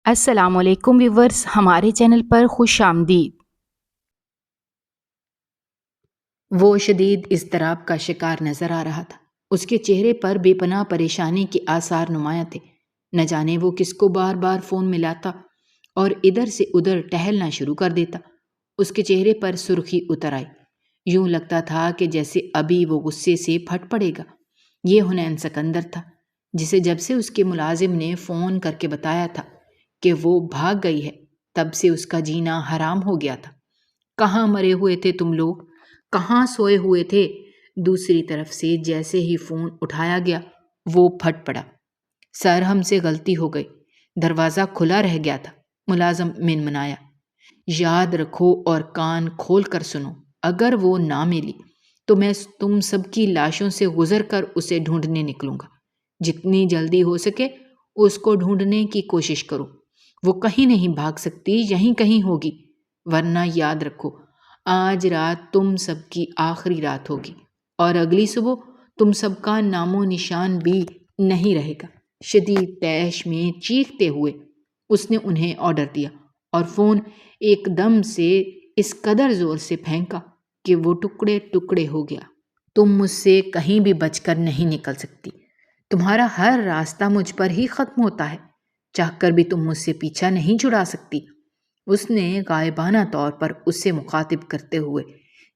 السلام علیکم ویورز، ہمارے چینل پر خوش آمدید۔ وہ شدید اضطراب کا شکار نظر آ رہا تھا۔ اس کے چہرے پر بے پناہ پریشانی کے آثار نمایاں تھے۔ نہ جانے وہ کس کو بار بار فون ملاتا اور ادھر سے ادھر ٹہلنا شروع کر دیتا۔ اس کے چہرے پر سرخی اتر آئی، یوں لگتا تھا کہ جیسے ابھی وہ غصے سے پھٹ پڑے گا۔ یہ حنین سکندر تھا، جسے جب سے اس کے ملازم نے فون کر کے بتایا تھا کہ وہ بھاگ گئی ہے، تب سے اس کا جینا حرام ہو گیا تھا۔ کہاں مرے ہوئے تھے تم لوگ؟ کہاں سوئے ہوئے تھے؟ دوسری طرف سے جیسے ہی فون اٹھایا گیا، وہ پھٹ پڑا۔ سر، ہم سے غلطی ہو گئی، دروازہ کھلا رہ گیا تھا، ملازم منمنایا۔ یاد رکھو اور کان کھول کر سنو، اگر وہ نہ ملی تو میں تم سب کی لاشوں سے گزر کر اسے ڈھونڈنے نکلوں گا۔ جتنی جلدی ہو سکے اس کو ڈھونڈنے کی کوشش کرو۔ وہ کہیں نہیں بھاگ سکتی، یہیں کہیں ہوگی، ورنہ یاد رکھو آج رات تم سب کی آخری رات ہوگی اور اگلی صبح تم سب کا نام و نشان بھی نہیں رہے گا۔ شدید طیش میں چیختے ہوئے اس نے انہیں آرڈر دیا اور فون ایک دم سے اس قدر زور سے پھینکا کہ وہ ٹکڑے ٹکڑے ہو گیا۔ تم مجھ سے کہیں بھی بچ کر نہیں نکل سکتی، تمہارا ہر راستہ مجھ پر ہی ختم ہوتا ہے، چاہ کر بھی تم مجھ سے پیچھا نہیں چھڑا سکتی۔ اس نے غائبانہ طور پر اس سے مخاطب کرتے ہوئے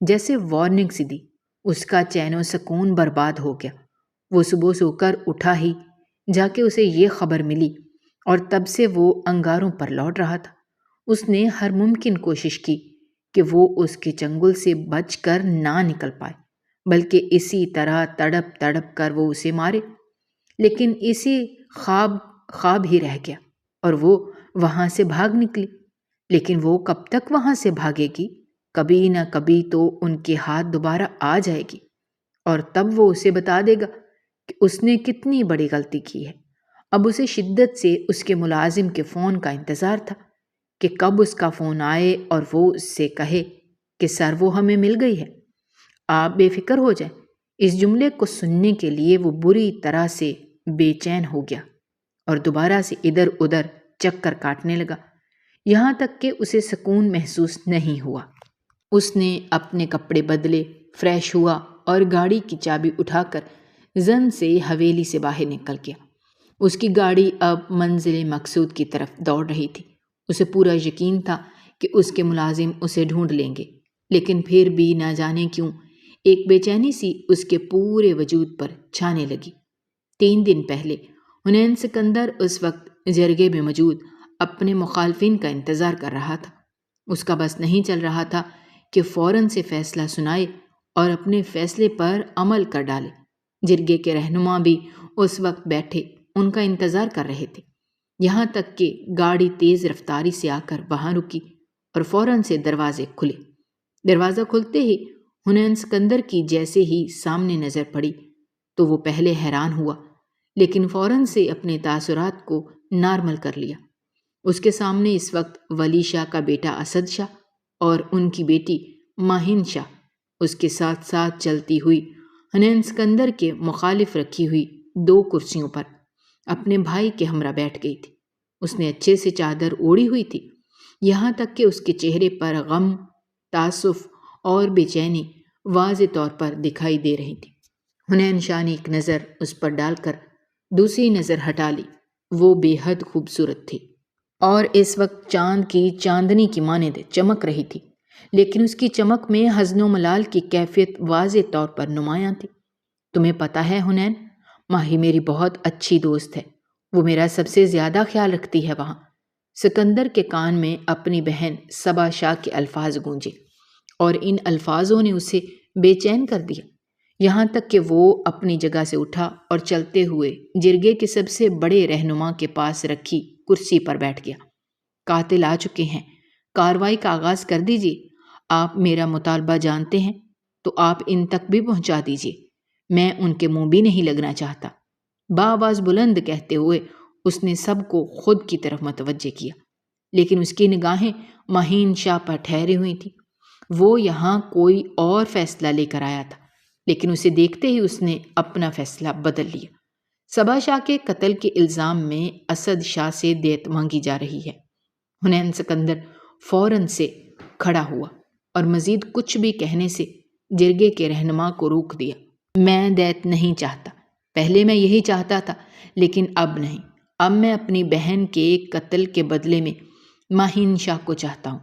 جیسے وارننگ سی دی۔ اس کا چین و سکون برباد ہو گیا۔ وہ صبح سو کر اٹھا ہی جا کے اسے یہ خبر ملی اور تب سے وہ انگاروں پر لوٹ رہا تھا۔ اس نے ہر ممکن کوشش کی کہ وہ اس کے چنگل سے بچ کر نہ نکل پائے، بلکہ اسی طرح تڑپ تڑپ کر وہ اسے مارے، لیکن اسی خواب ہی رہ گیا اور وہ وہاں سے بھاگ نکلی۔ لیکن وہ کب تک وہاں سے بھاگے گی؟ کبھی نہ کبھی تو ان کے ہاتھ دوبارہ آ جائے گی اور تب وہ اسے بتا دے گا کہ اس نے کتنی بڑی غلطی کی ہے۔ اب اسے شدت سے اس کے ملازم کے فون کا انتظار تھا کہ کب اس کا فون آئے اور وہ اس سے کہے کہ سر، وہ ہمیں مل گئی ہے، آپ بے فکر ہو جائیں۔ اس جملے کو سننے کے لیے وہ بری طرح سے بے چین ہو گیا اور دوبارہ سے ادھر ادھر چکر کاٹنے لگا، یہاں تک کہ اسے سکون محسوس نہیں ہوا۔ اس نے اپنے کپڑے بدلے، فریش ہوا اور گاڑی کی چابی اٹھا کر زن سے حویلی سے باہر نکل گیا۔ اس کی گاڑی اب منزل مقصود کی طرف دوڑ رہی تھی۔ اسے پورا یقین تھا کہ اس کے ملازم اسے ڈھونڈ لیں گے، لیکن پھر بھی نہ جانے کیوں ایک بے چینی سی اس کے پورے وجود پر چھانے لگی۔ 3 دن پہلے حنین سکندر اس وقت جرگے میں موجود اپنے مخالفین کا انتظار کر رہا تھا۔ اس کا بس نہیں چل رہا تھا کہ فوراً سے فیصلہ سنائے اور اپنے فیصلے پر عمل کر ڈالے۔ جرگے کے رہنما بھی اس وقت بیٹھے ان کا انتظار کر رہے تھے، یہاں تک کہ گاڑی تیز رفتاری سے آ کر وہاں رکی اور فوراً سے دروازے کھلے۔ دروازہ کھلتے ہی حنین سکندر کی جیسے ہی سامنے نظر پڑی تو وہ پہلے حیران ہوا، لیکن فوراً سے اپنے تاثرات کو نارمل کر لیا۔ اس کے سامنے اس وقت ولی شاہ کا بیٹا اسد شاہ اور ان کی بیٹی ماہین شاہ اس کے ساتھ ساتھ چلتی ہوئی حنین سکندر کے مخالف رکھی ہوئی 2 کرسیوں پر اپنے بھائی کے ہمراہ بیٹھ گئی تھی۔ اس نے اچھے سے چادر اوڑھی ہوئی تھی، یہاں تک کہ اس کے چہرے پر غم، تعاسف اور بے چینی واضح طور پر دکھائی دے رہی تھی۔ حنین شاہ نے ایک نظر اس پر ڈال کر دوسری نظر ہٹا لی۔ وہ بے حد خوبصورت تھی اور اس وقت چاند کی چاندنی کی مانند چمک رہی تھی، لیکن اس کی چمک میں حزن و ملال کی کیفیت واضح طور پر نمایاں تھی۔ تمہیں پتہ ہے حنین، ماہی میری بہت اچھی دوست ہے، وہ میرا سب سے زیادہ خیال رکھتی ہے وہاں۔ سکندر کے کان میں اپنی بہن صبا شاہ کے الفاظ گونجے اور ان الفاظوں نے اسے بے چین کر دیا، یہاں تک کہ وہ اپنی جگہ سے اٹھا اور چلتے ہوئے جرگے کے سب سے بڑے رہنما کے پاس رکھی کرسی پر بیٹھ گیا۔ قاتل آ چکے ہیں، کارروائی کا آغاز کر دیجیے۔ آپ میرا مطالبہ جانتے ہیں تو آپ ان تک بھی پہنچا دیجیے، میں ان کے منہ بھی نہیں لگنا چاہتا۔ بآواز بلند کہتے ہوئے اس نے سب کو خود کی طرف متوجہ کیا، لیکن اس کی نگاہیں ماہین شاہ پر ٹھہری ہوئی تھیں۔ وہ یہاں کوئی اور فیصلہ لے کر آیا تھا، لیکن اسے دیکھتے ہی اس نے اپنا فیصلہ بدل لیا۔ صبا شاہ کے قتل کے الزام میں اسد شاہ سے دیت مانگی جا رہی ہے۔ حنین سکندر فوراً سے کھڑا ہوا اور مزید کچھ بھی کہنے سے جرگے کے رہنما کو روک دیا۔ میں دیت نہیں چاہتا، پہلے میں یہی چاہتا تھا، لیکن اب نہیں۔ اب میں اپنی بہن کے قتل کے بدلے میں ماہین شاہ کو چاہتا ہوں۔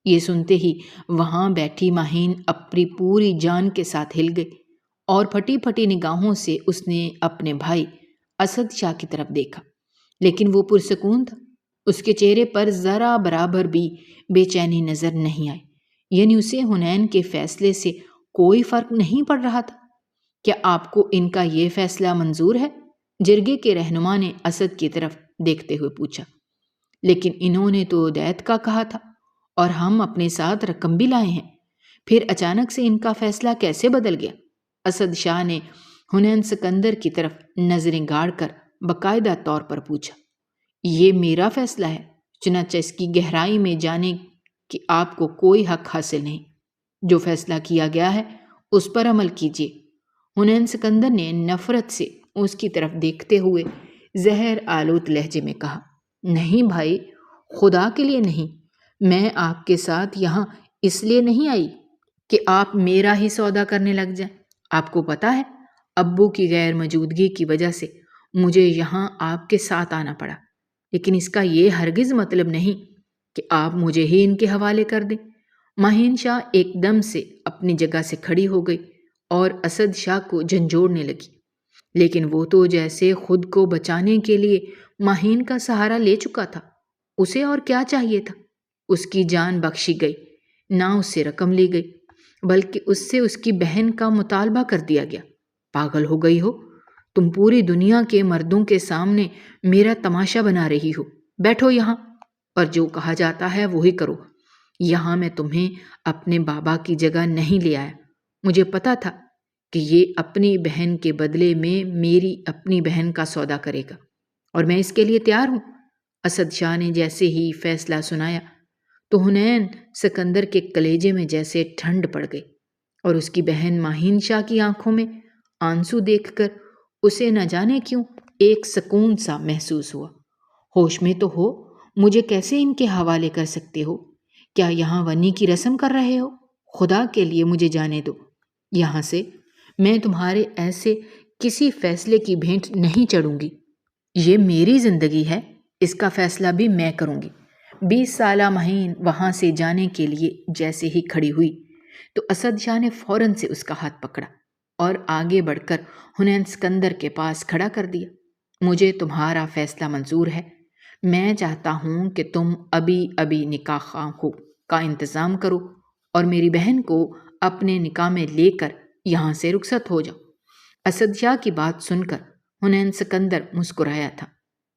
یہ سنتے ہی وہاں بیٹھی ماہین اپنی پوری جان کے ساتھ ہل گئی اور پھٹی پھٹی نگاہوں سے اس نے اپنے بھائی اسد شاہ کی طرف دیکھا، لیکن وہ پرسکون تھا۔ اس کے چہرے پر ذرا برابر بھی بے چینی نظر نہیں آئی، یعنی اسے حنین کے فیصلے سے کوئی فرق نہیں پڑ رہا تھا۔ کیا آپ کو ان کا یہ فیصلہ منظور ہے؟ جرگے کے رہنما نے اسد کی طرف دیکھتے ہوئے پوچھا۔ لیکن انہوں نے تو دیت کا کہا تھا اور ہم اپنے ساتھ رقم بھی لائے ہیں، پھر اچانک سے ان کا فیصلہ کیسے بدل گیا؟ اسد شاہ نے حنین سکندر کی طرف نظریں گاڑ کر باقاعدہ طور پر پوچھا۔ یہ میرا فیصلہ ہے، چنانچہ اس کی گہرائی میں جانے کہ آپ کو کوئی حق حاصل نہیں۔ جو فیصلہ کیا گیا ہے اس پر عمل کیجیے۔ حنین سکندر نے نفرت سے اس کی طرف دیکھتے ہوئے زہر آلود لہجے میں کہا، نہیں بھائی، خدا کے لیے نہیں۔ میں آپ کے ساتھ یہاں اس لیے نہیں آئی کہ آپ میرا ہی سودا کرنے لگ جائیں۔ آپ کو پتہ ہے ابو کی غیر موجودگی کی وجہ سے مجھے یہاں آپ کے ساتھ آنا پڑا، لیکن اس کا یہ ہرگز مطلب نہیں کہ آپ مجھے ہی ان کے حوالے کر دیں۔ ماہین شاہ ایک دم سے اپنی جگہ سے کھڑی ہو گئی اور اسد شاہ کو جھنجھوڑنے لگی، لیکن وہ تو جیسے خود کو بچانے کے لیے ماہین کا سہارا لے چکا تھا۔ اسے اور کیا چاہیے تھا؟ اس کی جان بخشی گئی، نہ اس سے رقم لی گئی، بلکہ اس سے اس کی بہن کا مطالبہ کر دیا گیا۔ پاگل ہو گئی ہو تم، پوری دنیا کے مردوں کے سامنے میرا تماشا بنا رہی ہو۔ بیٹھو یہاں اور جو کہا جاتا ہے وہی کرو۔ یہاں میں تمہیں اپنے بابا کی جگہ نہیں لے آیا۔ مجھے پتا تھا کہ یہ اپنی بہن کے بدلے میں میری اپنی بہن کا سودا کرے گا، اور میں اس کے لیے تیار ہوں۔ اسد شاہ نے جیسے ہی فیصلہ سنایا تو حنین سکندر کے کلیجے میں جیسے ٹھنڈ پڑ گئی، اور اس کی بہن ماہین شاہ کی آنکھوں میں آنسو دیکھ کر اسے نہ جانے کیوں ایک سکون سا محسوس ہوا۔ ہوش میں تو ہو، مجھے کیسے ان کے حوالے کر سکتے ہو؟ کیا یہاں ونی کی رسم کر رہے ہو؟ خدا کے لیے مجھے جانے دو یہاں سے۔ میں تمہارے ایسے کسی فیصلے کی بھینٹ نہیں چڑھوں گی۔ یہ میری زندگی ہے، اس کا فیصلہ بھی میں کروں گی۔ 20 سالہ ماہین وہاں سے جانے کے لیے جیسے ہی کھڑی ہوئی تو اسد شاہ نے فوراً سے اس کا ہاتھ پکڑا اور آگے بڑھ کر حنین سکندر کے پاس کھڑا کر دیا۔ مجھے تمہارا فیصلہ منظور ہے۔ میں چاہتا ہوں کہ تم ابھی نکاح خواہ کا انتظام کرو اور میری بہن کو اپنے نکاح میں لے کر یہاں سے رخصت ہو جاؤ۔ اسد شاہ کی بات سن کر حنین سکندر مسکرایا تھا۔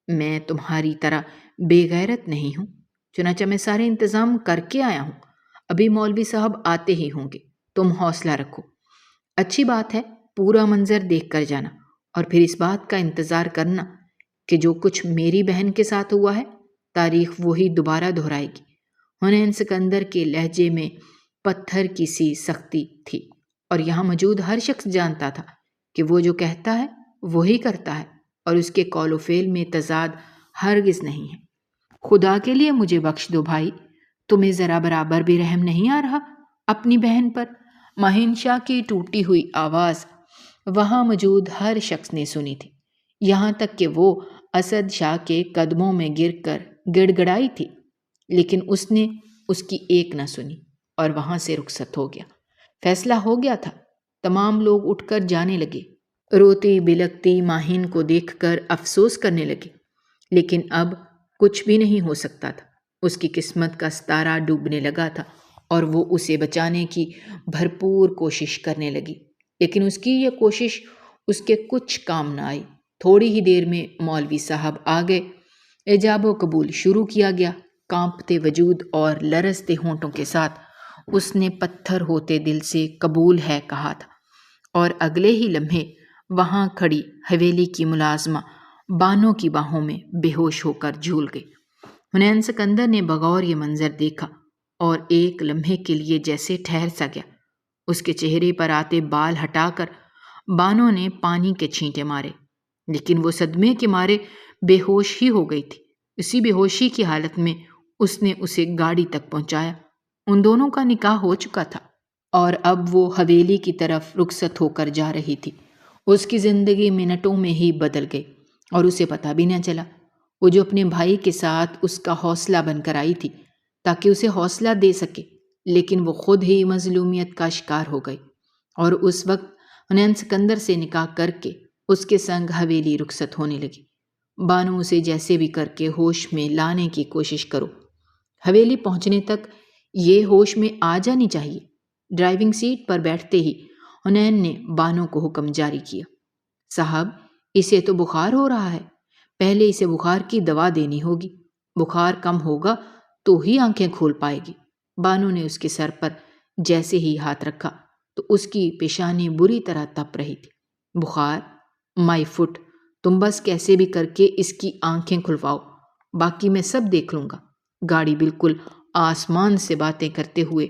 میں تمہاری طرح بے غیرت نہیں ہوں، چنانچہ میں سارے انتظام کر کے آیا ہوں۔ ابھی مولوی صاحب آتے ہی ہوں گے، تم حوصلہ رکھو۔ اچھی بات ہے، پورا منظر دیکھ کر جانا، اور پھر اس بات کا انتظار کرنا کہ جو کچھ میری بہن کے ساتھ ہوا ہے تاریخ وہی دوبارہ دہرائے گی۔ حنین سکندر کے لہجے میں پتھر کی سی سختی تھی، اور یہاں موجود ہر شخص جانتا تھا کہ وہ جو کہتا ہے وہی کرتا ہے، اور اس کے قول و فعل میں تضاد ہرگز نہیں ہے۔ خدا کے لیے مجھے بخش دو بھائی، تمہیں ذرا برابر بھی رحم نہیں آ رہا اپنی بہن پر؟ ماہین شاہ کی ٹوٹی ہوئی آواز وہاں موجود ہر شخص نے سنی تھی، یہاں تک کہ وہ اسد شاہ کے قدموں میں گر کر گڑ گڑائی تھی، لیکن اس نے اس کی ایک نہ سنی اور وہاں سے رخصت ہو گیا۔ فیصلہ ہو گیا تھا۔ تمام لوگ اٹھ کر جانے لگے، روتی بلکتی ماہین کو دیکھ کر افسوس کرنے لگے، لیکن اب کچھ بھی نہیں ہو سکتا تھا۔ اس کی قسمت کا ستارہ ڈوبنے لگا تھا اور وہ اسے بچانے کی بھرپور کوشش کرنے لگی، لیکن اس کی یہ کوشش اس کے کچھ کام نہ آئی۔ تھوڑی ہی دیر میں مولوی صاحب آ گئے۔ ایجاب و قبول شروع کیا گیا۔ کانپتے وجود اور لرزتے ہونٹوں کے ساتھ اس نے پتھر ہوتے دل سے قبول ہے کہا تھا، اور اگلے ہی لمحے وہاں کھڑی حویلی کی ملازمہ بانوں کی باہوں میں بے ہوش ہو کر جھول گئی۔ حنین سکندر نے بغور یہ منظر دیکھا اور ایک لمحے کے لیے جیسے ٹھہر سا گیا۔ اس کے چہرے پر آتے بال ہٹا کر بانوں نے پانی کے چھینٹے مارے، لیکن وہ صدمے کے مارے بے ہوش ہی ہو گئی تھی۔ اسی بے ہوشی کی حالت میں اس نے اسے گاڑی تک پہنچایا۔ ان دونوں کا نکاح ہو چکا تھا اور اب وہ حویلی کی طرف رخصت ہو کر جا رہی تھی۔ اس کی زندگی منٹوں میں ہی بدل گئی اور اسے پتہ بھی نہ چلا۔ وہ جو اپنے بھائی کے ساتھ اس کا حوصلہ بن کر آئی تھی تاکہ اسے حوصلہ دے سکے، لیکن وہ خود ہی مظلومیت کا شکار ہو گئی اور اس وقت حنین سکندر سے نکاح کر کے اس کے سنگ حویلی رخصت ہونے لگی۔ بانو اسے جیسے بھی کر کے ہوش میں لانے کی کوشش کرو۔ حویلی پہنچنے تک یہ ہوش میں آ جانی چاہیے۔ ڈرائیونگ سیٹ پر بیٹھتے ہی حنین نے بانو کو حکم جاری کیا، صاحب اسے تو بخار ہو رہا ہے، پہلے اسے بخار کی دوا دینی ہوگی، بخار کم ہوگا تو ہی آنکھیں کھول پائے گی۔ بانو نے اس کے سر پر جیسے ہی ہاتھ رکھا تو اس کی پیشانی بری طرح تپ رہی تھی۔ بخار؟ مائی فٹ، تم بس کیسے بھی کر کے اس کی آنکھیں کھلواؤ، باقی میں سب دیکھ لوں گا۔ گاڑی بالکل آسمان سے باتیں کرتے ہوئے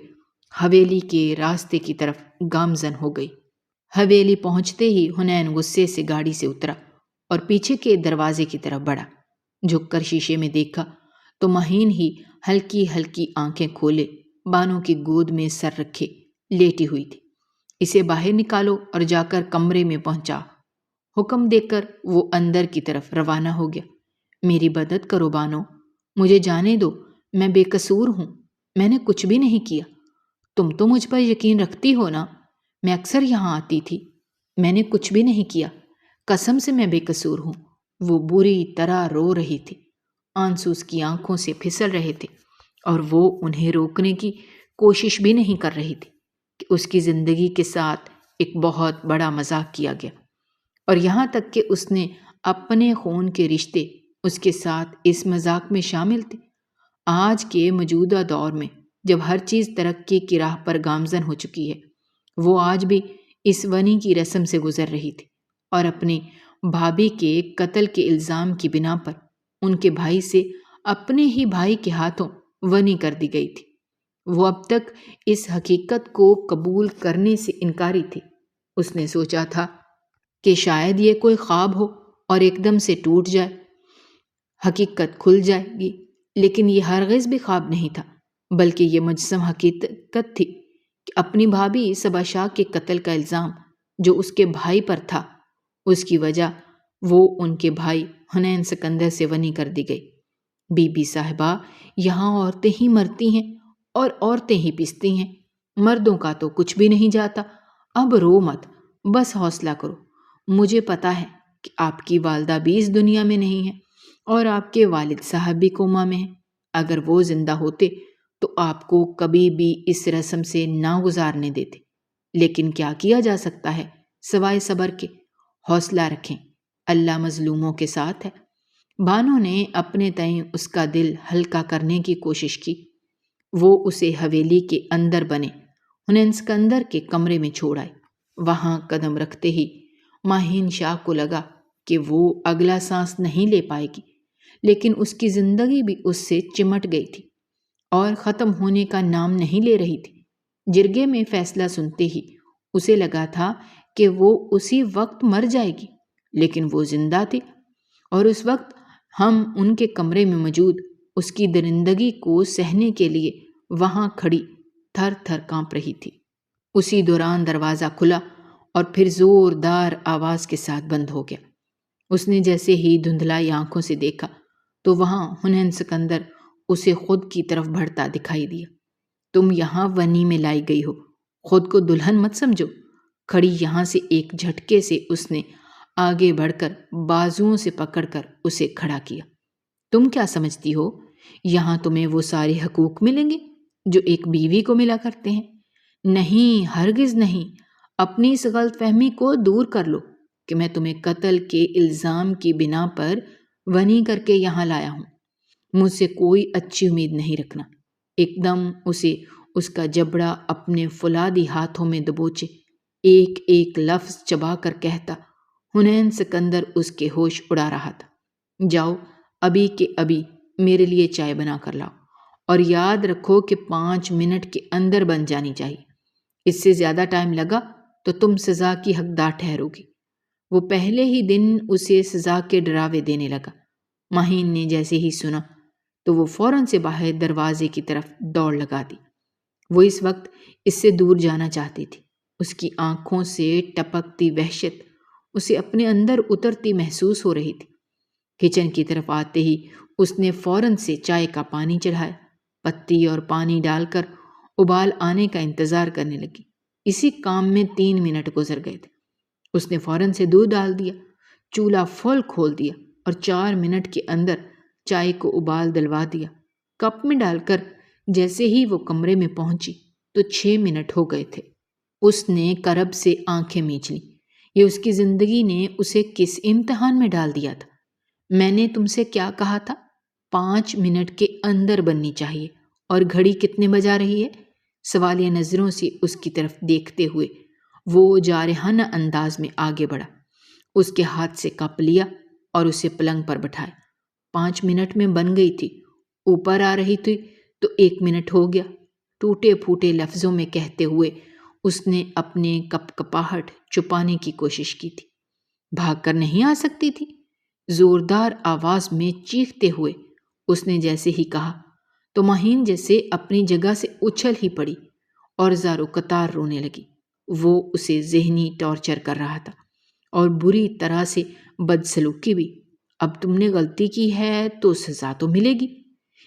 حویلی کے راستے کی طرف گامزن ہو گئی۔ حویلی پہنچتے ہی حنین غصے سے گاڑی سے اترا اور پیچھے کے دروازے کی طرف بڑھا۔ جھک کر شیشے میں دیکھا تو مہین ہی ہلکی ہلکی آنکھیں کھولے بانو کی گود میں سر رکھے لیٹی ہوئی تھی۔ اسے باہر نکالو اور جا کر کمرے میں پہنچا، حکم دے کر وہ اندر کی طرف روانہ ہو گیا۔ میری مدد کرو بانو، مجھے جانے دو، میں بے قصور ہوں، میں نے کچھ بھی نہیں کیا۔ تم تو مجھ پر یقین رکھتی ہو نا؟ میں اکثر یہاں آتی تھی، میں نے کچھ بھی نہیں کیا، قسم سے میں بے قصور ہوں۔ وہ بری طرح رو رہی تھی، آنسو اس کی آنکھوں سے پھسل رہے تھے اور وہ انہیں روکنے کی کوشش بھی نہیں کر رہی تھی کہ اس کی زندگی کے ساتھ ایک بہت بڑا مذاق کیا گیا، اور یہاں تک کہ اس نے اپنے خون کے رشتے اس کے ساتھ اس مذاق میں شامل تھے۔ آج کے موجودہ دور میں جب ہر چیز ترقی کی راہ پر گامزن ہو چکی ہے، وہ آج بھی اس ونی کی رسم سے گزر رہی تھی اور اپنی بھابھی کے قتل کے الزام کی بنا پر ان کے بھائی سے اپنے ہی بھائی کے ہاتھوں ونی کر دی گئی تھی۔ وہ اب تک اس حقیقت کو قبول کرنے سے انکاری تھی۔ اس نے سوچا تھا کہ شاید یہ کوئی خواب ہو اور ایک دم سے ٹوٹ جائے، حقیقت کھل جائے گی، لیکن یہ ہرگز بھی خواب نہیں تھا، بلکہ یہ مجسم حقیقت تھی کہ اپنی بھابھی صبا شاہ کے قتل کا الزام جو اس کے بھائی پر تھا، اس کی وجہ وہ ان کے بھائی حنین سکندر سے ونی کر دی گئی۔ بی بی صاحبہ، یہاں عورتیں ہی مرتی ہیں اور عورتیں ہی پیستی ہیں، مردوں کا تو کچھ بھی نہیں جاتا۔ اب رو مت، بس حوصلہ کرو۔ مجھے پتا ہے کہ آپ کی والدہ بھی اس دنیا میں نہیں ہے اور آپ کے والد صاحب بھی کوما میں ہیں۔ اگر وہ زندہ ہوتے تو آپ کو کبھی بھی اس رسم سے نہ گزارنے دیتے، لیکن کیا کیا جا سکتا ہے سوائے صبر کے۔ حوصلہ رکھیں، اللہ مظلوموں کے ساتھ ہے۔ بانو نے اپنے تئیں اس کا دل ہلکا کرنے کی کوشش کی۔ وہ اسے حویلی کے اندر بنے حنین سکندر کے کمرے میں چھوڑ آئی۔ وہاں قدم رکھتے ہی ماہین شاہ کو لگا کہ وہ اگلا سانس نہیں لے پائے گی، لیکن اس کی زندگی بھی اس سے چمٹ گئی تھی اور ختم ہونے کا نام نہیں لے رہی تھی۔ جرگے میں فیصلہ سنتے ہی اسے لگا تھا کہ وہ اسی وقت مر جائے گی، لیکن وہ زندہ تھی اور اس وقت ہم ان کے کمرے میں موجود اس کی درندگی کو سہنے کے لیے وہاں کھڑی تھر تھر کانپ رہی تھی۔ اسی دوران دروازہ کھلا اور پھر زوردار آواز کے ساتھ بند ہو گیا۔ اس نے جیسے ہی دھندلائی آنکھوں سے دیکھا تو وہاں حنین سکندر اسے خود کی طرف بڑھتا دکھائی دیا۔ تم یہاں ونی میں لائی گئی ہو، خود کو دلہن مت سمجھو۔ کھڑی یہاں سے ایک جھٹکے سے اس نے آگے بڑھ کر بازوؤں سے پکڑ کر اسے کھڑا کیا۔ تم کیا سمجھتی ہو یہاں تمہیں وہ سارے حقوق ملیں گے جو ایک بیوی کو ملا کرتے ہیں؟ نہیں، ہرگز نہیں۔ اپنی اس غلط فہمی کو دور کر لو کہ میں تمہیں قتل کے الزام کی بنا پر ونی کر کے یہاں لایا ہوں۔ مجھ سے کوئی اچھی امید نہیں رکھنا۔ ایک دم اسے اس کا جبڑا اپنے فولادی ہاتھوں میں دبوچے ایک ایک لفظ چبا کر کہتا حنین سکندر اس کے ہوش اڑا رہا تھا، جاؤ ابھی کے ابھی میرے لیے چائے بنا کر لاؤ، اور یاد رکھو کہ 5 منٹ کے اندر بن جانی چاہیے۔ اس سے زیادہ ٹائم لگا تو تم سزا کی حقدار ٹھہرو گی۔ وہ پہلے ہی دن اسے سزا کے ڈراوے دینے لگا۔ ماہین نے جیسے ہی سنا تو وہ فوراً سے باہر دروازے کی طرف دوڑ لگا دی۔ وہ اس وقت اس سے دور جانا چاہتی تھی۔ اس کی آنکھوں سے ٹپکتی وحشت اسے اپنے اندر اترتی محسوس ہو رہی تھی۔ کچن کی طرف آتے ہی اس نے فوراً سے چائے کا پانی چڑھایا، پتی اور پانی ڈال کر ابال آنے کا انتظار کرنے لگی۔ اسی کام میں 3 منٹ گزر گئے تھے۔ اس نے فوراً سے دودھ ڈال دیا، چولہا فل کھول دیا اور 4 منٹ کے اندر چائے کو ابال دلوا دیا۔ کپ میں ڈال کر جیسے ہی وہ کمرے میں پہنچی تو 6 منٹ ہو گئے تھے۔ اس نے کرب سے آنکھیں میچ لیں۔ یہ اس کی زندگی نے اسے کس امتحان میں ڈال دیا تھا؟ میں نے تم سے کیا کہا تھا؟ 5 منٹ کے اندر بننی چاہیے، اور گھڑی کتنے بجا رہی ہے؟ سوالیہ نظروں سے اس کی طرف دیکھتے ہوئے وہ جارحانہ انداز میں آگے بڑھا، اس کے ہاتھ سے کپ لیا اور اسے پلنگ پر بٹھایا۔ 5 منٹ میں بن گئی تھی، اوپر آ رہی تھی تو 1 منٹ ہو گیا۔ ٹوٹے پھوٹے لفظوں میں کہتے ہوئے اس نے اپنے کپ کپاہٹ چھپانے کی کوشش کی تھی۔ بھاگ کر نہیں آ سکتی تھی؟ زوردار آواز میں چیختے ہوئے اس نے جیسے ہی کہا تو ماہین جیسے اپنی جگہ سے اچھل ہی پڑی اور زار و قطار رونے لگی۔ وہ اسے ذہنی ٹارچر کر رہا تھا اور بری طرح سے بدسلوکی بھی۔ اب تم نے غلطی کی ہے تو سزا تو ملے گی۔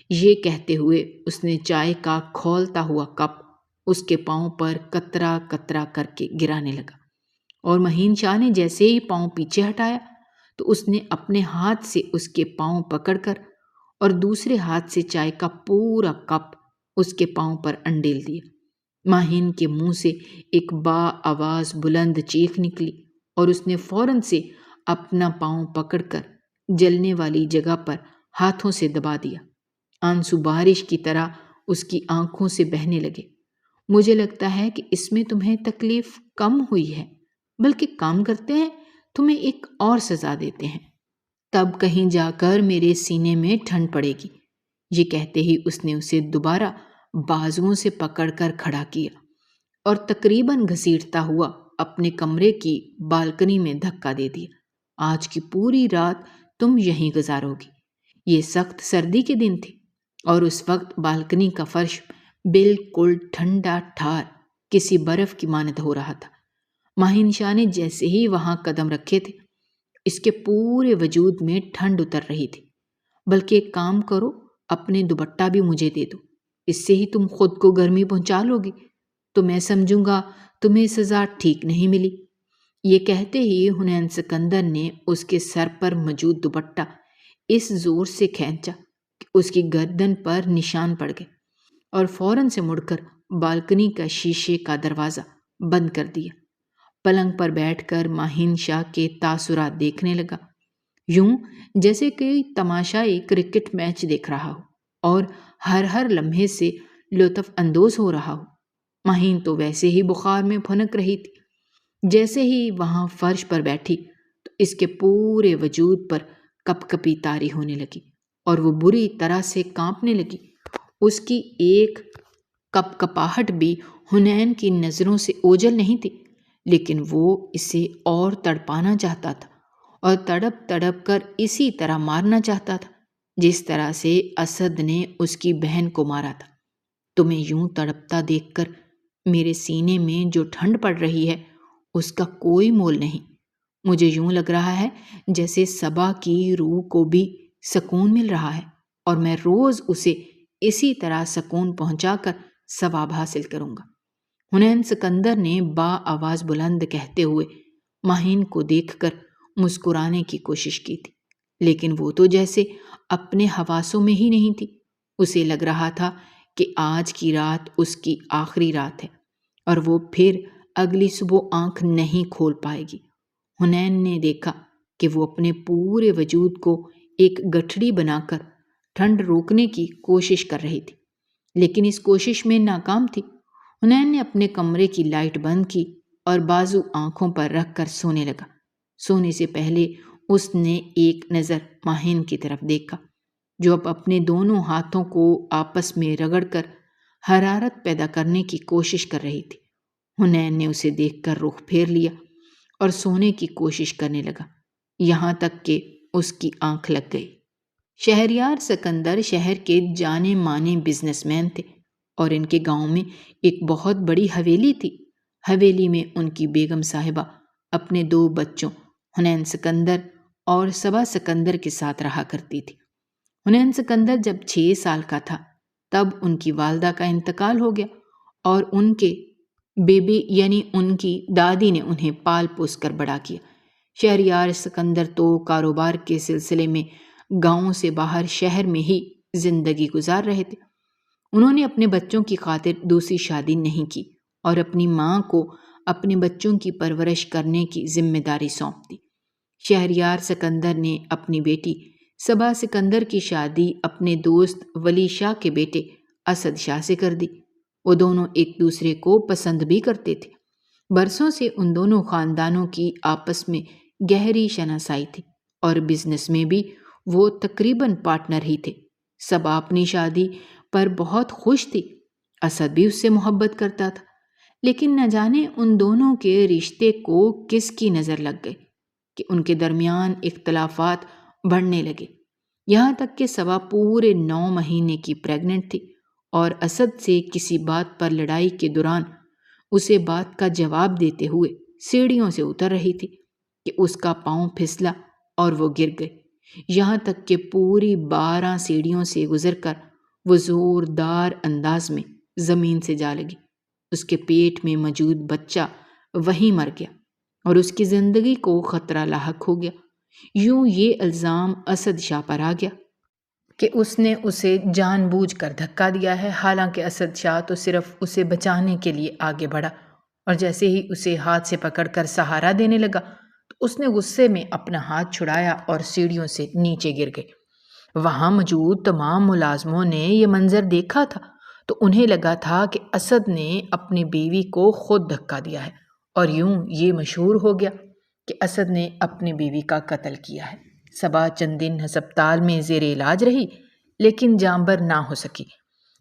یہ کہتے ہوئے اس نے چائے کا کھولتا ہوا کپ اس کے پاؤں پر قطرہ قطرہ کر کے گرانے لگا، اور مہین شاہ نے جیسے ہی پاؤں پیچھے ہٹایا تو اس نے اپنے ہاتھ سے اس کے پاؤں پکڑ کر اور دوسرے ہاتھ سے چائے کا پورا کپ اس کے پاؤں پر انڈیل دیا۔ ماہین کے منہ سے ایک با آواز بلند چیخ نکلی اور اس نے فوراً سے اپنا پاؤں پکڑ کر جلنے والی جگہ پر ہاتھوں سے دبا دیا۔ آنسو بارش کی طرح اس کی آنکھوں سے بہنے لگے۔ مجھے لگتا ہے کہ اس میں تمہیں تکلیف کم ہوئی ہے، بلکہ کام کرتے ہیں تمہیں ایک اور سزا دیتے ہیں، تب کہیں جا کر میرے سینے میں ٹھنڈ پڑے گی۔ یہ کہتے ہی اس نے اسے دوبارہ بازوؤں سے پکڑ کر کھڑا کیا اور تقریباً گھسیٹتا ہوا اپنے کمرے کی بالکنی میں دھکا دے دیا۔ آج کی پوری رات تم یہیں گزارو گی۔ یہ سخت سردی کے دن تھے اور اس وقت بالکنی کا فرش بالکل ٹھنڈا ٹھار کسی برف کی مانند ہو رہا تھا۔ ماہین شاہ نے جیسے ہی وہاں قدم رکھے تھے اس کے پورے وجود میں ٹھنڈ اتر رہی تھی۔ بلکہ ایک کام کرو، اپنے دوپٹہ بھی مجھے دے دو، اس سے ہی تم خود کو گرمی پہنچا لو گی، تو میں سمجھوں گا تمہیں سزا ٹھیک نہیں ملی۔ یہ کہتے ہی حنین سکندر نے اس کے سر پر موجود دوپٹہ اس زور سے کھینچا کہ اس کی گردن پر نشان پڑ گئے، اور فوراً سے مڑ کر بالکنی کا شیشے کا دروازہ بند کر دیا۔ پلنگ پر بیٹھ کر ماہین شاہ کے تاثرات دیکھنے لگا، یوں جیسے کوئی تماشائی کرکٹ میچ دیکھ رہا ہو اور ہر لمحے سے لطف اندوز ہو رہا ہو۔ ماہین تو ویسے ہی بخار میں پھنک رہی تھی۔ جیسے ہی وہاں فرش پر بیٹھی تو اس کے پورے وجود پر کپ کپی طاری ہونے لگی اور وہ بری طرح سے کانپنے لگی۔ اس کی ایک کپ کپاہٹ بھی حنین کی نظروں سے اوجھل نہیں تھی، لیکن وہ اسے اور تڑپانا چاہتا تھا اور تڑپ تڑپ کر اسی طرح مارنا چاہتا تھا جس طرح سے اسد نے اس کی بہن کو مارا تھا۔ تمہیں یوں تڑپتا دیکھ کر میرے سینے میں جو ٹھنڈ پڑ رہی ہے اس کا کوئی مول نہیں۔ مجھے یوں لگ رہا ہے جیسے صبا کی روح کو بھی سکون مل رہا ہے، اور میں روز اسے اسی طرح سکون پہنچا کر ثواب حاصل کروں گا۔ حنین سکندر نے با آواز بلند کہتے ہوئے ماہین کو دیکھ کر مسکرانے کی کوشش کی تھی، لیکن وہ تو جیسے اپنے حواسوں میں ہی نہیں تھی۔ اسے لگ رہا تھا کہ آج کی رات اس کی آخری رات ہے اور وہ پھر اگلی صبح آنکھ نہیں کھول پائے گی۔ حنین نے دیکھا کہ وہ اپنے پورے وجود کو ایک گٹھڑی بنا کر ٹھنڈ روکنے کی کوشش کر رہی تھی، لیکن اس کوشش میں ناکام تھی۔ حنین نے اپنے کمرے کی لائٹ بند کی اور بازو آنکھوں پر رکھ کر سونے لگا۔ سونے سے پہلے اس نے ایک نظر ماہین کی طرف دیکھا، جو اب اپنے دونوں ہاتھوں کو آپس میں رگڑ کر حرارت پیدا کرنے کی کوشش کر رہی تھی۔ حنین نے اسے دیکھ کر رخ پھیر لیا اور سونے کی کوشش کرنے لگا، یہاں تک کہ اس کی آنکھ لگ گئی۔ شہریار سکندر شہر کے جانے مانے بزنس مین تھے اور ان کے گاؤں میں ایک بہت بڑی حویلی تھی۔ حویلی میں ان کی بیگم صاحبہ اپنے 2 بچوں حنین سکندر اور صبا سکندر کے ساتھ رہا کرتی تھی۔ حنین سکندر جب 6 سال کا تھا تب ان کی والدہ کا انتقال ہو گیا اور ان کے بیبی یعنی ان کی دادی نے انہیں پال پوس کر بڑا کیا۔ شہریار سکندر تو کاروبار کے سلسلے میں گاؤں سے باہر شہر میں ہی زندگی گزار رہے تھے۔ انہوں نے اپنے بچوں کی خاطر دوسری شادی نہیں کی اور اپنی ماں کو اپنے بچوں کی پرورش کرنے کی ذمہ داری سونپ دی۔ شہریار سکندر نے اپنی بیٹی صبا سکندر کی شادی اپنے دوست ولی شاہ کے بیٹے اسد شاہ سے کر دی۔ وہ دونوں ایک دوسرے کو پسند بھی کرتے تھے۔ برسوں سے ان دونوں خاندانوں کی آپس میں گہری شناسائی تھی اور بزنس میں بھی وہ تقریباً پارٹنر ہی تھے۔ صبا اپنی شادی پر بہت خوش تھی، اسد بھی اس سے محبت کرتا تھا، لیکن نہ جانے ان دونوں کے رشتے کو کس کی نظر لگ گئی کہ ان کے درمیان اختلافات بڑھنے لگے، یہاں تک کہ صبا پورے 9 مہینے کی پریگننٹ تھی اور اسد سے کسی بات پر لڑائی کے دوران اسے بات کا جواب دیتے ہوئے سیڑھیوں سے اتر رہی تھی کہ اس کا پاؤں پھسلا اور وہ گر گئی، یہاں تک کہ پوری 12 سیڑھیوں سے گزر کر وہ زوردار انداز میں زمین سے جا لگی۔ اس کے پیٹ میں موجود بچہ وہیں مر گیا اور اس کی زندگی کو خطرہ لاحق ہو گیا۔ یوں یہ الزام اسد شاہ پر آ گیا کہ اس نے اسے جان بوجھ کر دھکا دیا ہے، حالانکہ اسد شاہ تو صرف اسے بچانے کے لیے آگے بڑھا اور جیسے ہی اسے ہاتھ سے پکڑ کر سہارا دینے لگا تو اس نے غصے میں اپنا ہاتھ چھڑایا اور سیڑھیوں سے نیچے گر گئے۔ وہاں موجود تمام ملازموں نے یہ منظر دیکھا تھا تو انہیں لگا تھا کہ اسد نے اپنی بیوی کو خود دھکا دیا ہے اور یوں یہ مشہور ہو گیا کہ اسد نے اپنی بیوی کا قتل کیا ہے۔ صبا چند دن ہسپتال میں زیر علاج رہی لیکن جانبر نہ ہو سکی